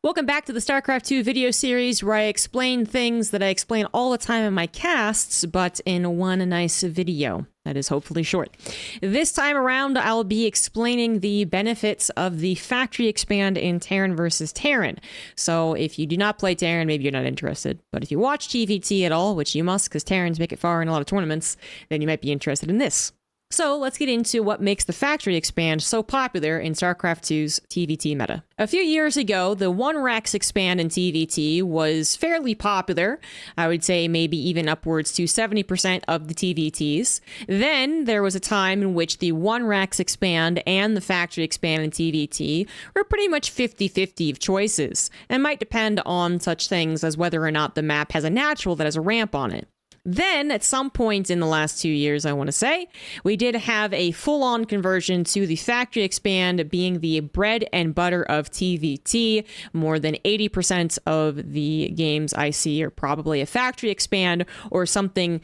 Welcome back to the StarCraft 2 video series where I explain things that I explain all the time in my casts, but in one nice video that is hopefully short. This time around, I'll be explaining the benefits of the factory expand in Terran versus Terran. So if you do not play Terran, maybe you're not interested. But if you watch TvT at all, which you must because Terrans make it far in a lot of tournaments, then you might be interested in this. So let's get into what makes the factory expand so popular in StarCraft 2's TvT meta. A few years ago, the 1-Rax expand in TvT was fairly popular. I would say maybe even upwards to 70% of the TvTs. Then there was a time in which the 1-Rax expand and the factory expand in TvT were pretty much 50-50 of choices, and might depend on such things as whether or not the map has a natural that has a ramp on it. Then, at some point in the last 2 years, I want to say, we did have a full-on conversion to the factory expand being the bread and butter of TvT. More than 80% of the games I see are probably a factory expand or something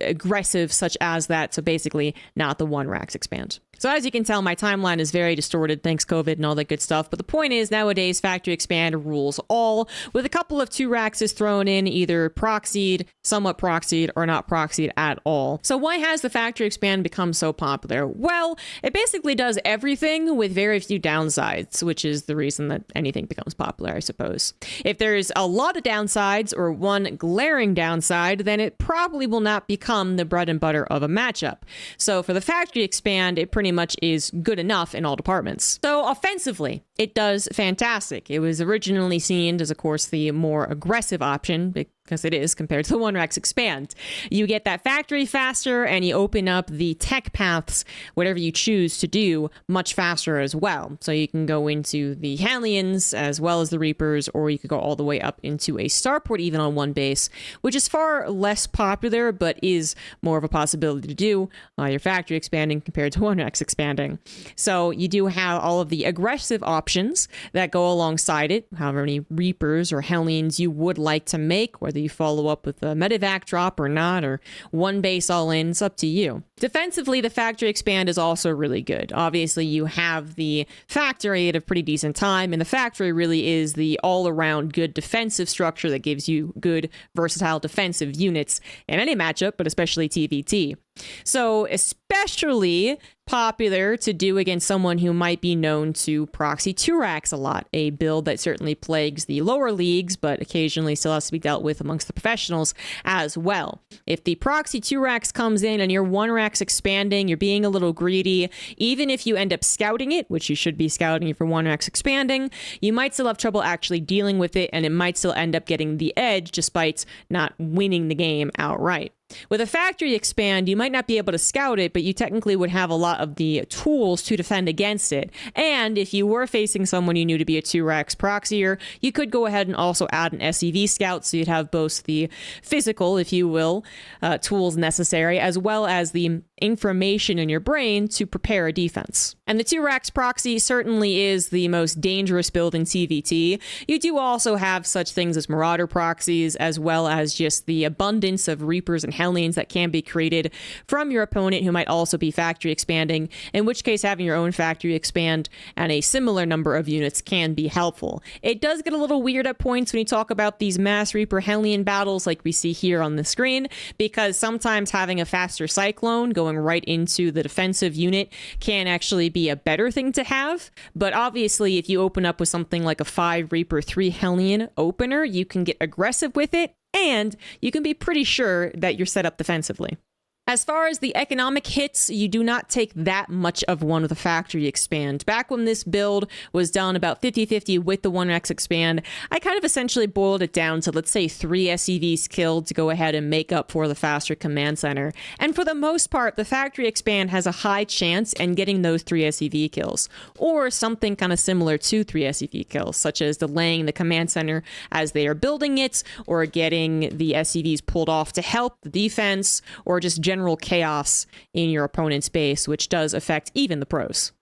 aggressive such as that, so basically not the 1-Rax expand. So as you can tell, my timeline is very distorted, thanks COVID and all that good stuff, but the point is nowadays factory expand rules all, with a couple of 2-Raxes thrown in, either proxied, somewhat proxied, or not proxied at all. So why has the factory expand become so popular? Well, it basically does everything with very few downsides, which is the reason that anything becomes popular, I suppose. If there's a lot of downsides or one glaring downside, then it probably will not become the bread and butter of a matchup. So for the factory expand, it pretty much is good enough in all departments. So offensively, it does fantastic. It was originally seen as, of course, the more aggressive option, because it is compared to the 1-Rax expand. You get that factory faster and you open up the tech paths, whatever you choose to do, much faster as well. So you can go into the Hellions as well as the Reapers, or you could go all the way up into a starport even on one base, which is far less popular but is more of a possibility to do while you're factory expanding compared to 1-Rax expanding. So you do have all of the aggressive options that go alongside it, however many Reapers or Hellions you would like to make, whether you follow up with a medevac drop or not, or one base all in, it's up to you. Defensively, the factory expand is also really good. Obviously, you have the factory at a pretty decent time, and the factory really is the all-around good defensive structure that gives you good, versatile defensive units in any matchup, but especially TvT. So especially popular to do against someone who might be known to proxy 2-Rax a lot, a build that certainly plagues the lower leagues, but occasionally still has to be dealt with amongst the professionals as well. If the proxy 2-Rax comes in and you're 1-Rax expanding, you're being a little greedy, even if you end up scouting it, which you should be scouting for 1-Rax expanding, you might still have trouble actually dealing with it, and it might still end up getting the edge despite not winning the game outright. With a factory expand, you might not be able to scout it, but you technically would have a lot of the tools to defend against it. And if you were facing someone you knew to be a 2-Rax proxier, you could go ahead and also add an SEV scout, so you'd have both the physical, if you will, tools necessary, as well as the information in your brain to prepare a defense. And the 2-Rax proxy certainly is the most dangerous build in TvT. You do also have such things as Marauder proxies, as well as just the abundance of Reapers and Hellions that can be created from your opponent who might also be factory expanding, in which case having your own factory expand and a similar number of units can be helpful. It does get a little weird at points when you talk about these mass Reaper Hellion battles like we see here on the screen, because sometimes having a faster Cyclone going right into the defensive unit can actually be a better thing to have. But obviously, if you open up with something like a 5 Reaper 3 Hellion opener, you can get aggressive with it, and you can be pretty sure that you're set up defensively. As far as the economic hits, you do not take that much of one with a factory expand. Back when this build was done about 50-50 with the 1-Rax expand, I kind of essentially boiled it down to, let's say, 3 SEVs killed to go ahead and make up for the faster command center. And for the most part, the factory expand has a high chance in getting those 3 SEV kills, or something kind of similar to 3 SEV kills, such as delaying the command center as they are building it, or getting the SEVs pulled off to help the defense, or just general chaos in your opponent's base, which does affect even the pros.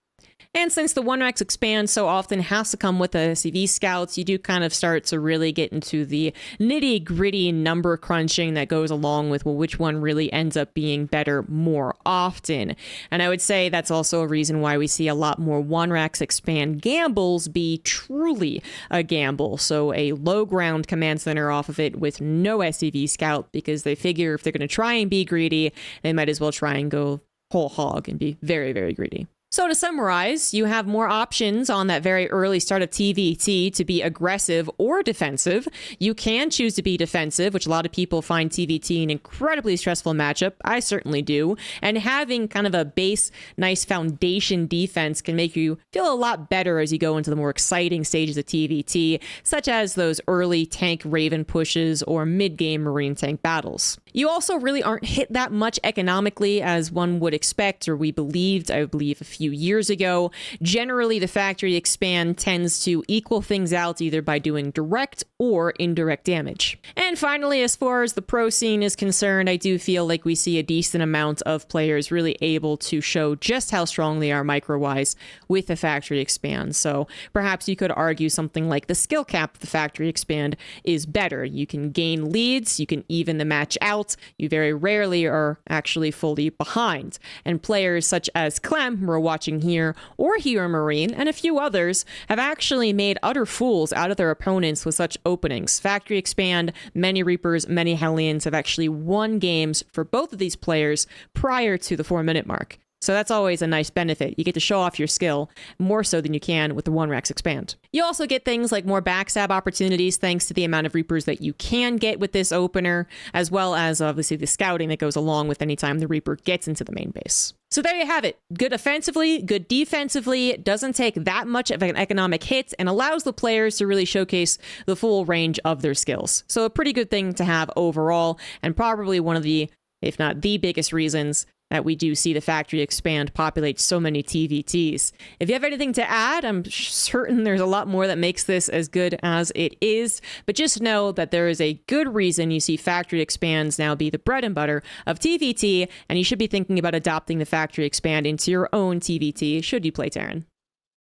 And since the 1x expand so often has to come with the SCV scouts, you do kind of start to really get into the nitty gritty number crunching that goes along with, well, which one really ends up being better more often. And I would say that's also a reason why we see a lot more 1x expand gambles be truly a gamble. So a low ground command center off of it with no SCV scout, because they figure if they're going to try and be greedy, they might as well try and go whole hog and be very, very greedy. So to summarize, you have more options on that very early start of TvT to be aggressive or defensive. You can choose to be defensive, which a lot of people find TvT an incredibly stressful matchup. I certainly do. And having kind of a base, nice foundation defense can make you feel a lot better as you go into the more exciting stages of TvT, such as those early tank Raven pushes or mid-game Marine tank battles. You also really aren't hit that much economically as one would expect, or we believed, I believe, a few years ago. Generally, the factory expand tends to equal things out either by doing direct or indirect damage. And finally, as far as the pro scene is concerned, I do feel like we see a decent amount of players really able to show just how strong they are micro-wise with the factory expand. So perhaps you could argue something like the skill cap of the factory expand is better. You can gain leads, you can even the match out. You very rarely are actually fully behind. And players such as Clem, who are watching here, or Hero Marine, and a few others have actually made utter fools out of their opponents with such openings. Factory expand, many Reapers, many Hellions have actually won games for both of these players prior to the 4-minute mark. So that's always a nice benefit. You get to show off your skill more so than you can with the 1x expand. You also get things like more backstab opportunities thanks to the amount of Reapers that you can get with this opener, as well as obviously the scouting that goes along with any time the Reaper gets into the main base. So there you have it. Good offensively, good defensively, doesn't take that much of an economic hit, and allows the players to really showcase the full range of their skills. So a pretty good thing to have overall, and probably one of the, if not the biggest reasons that we do see the factory expand populate so many TvTs. If you have anything to add, I'm certain there's a lot more that makes this as good as it is, but just know that there is a good reason you see factory expands now be the bread and butter of TvT, and you should be thinking about adopting the factory expand into your own TvT should you play Terran.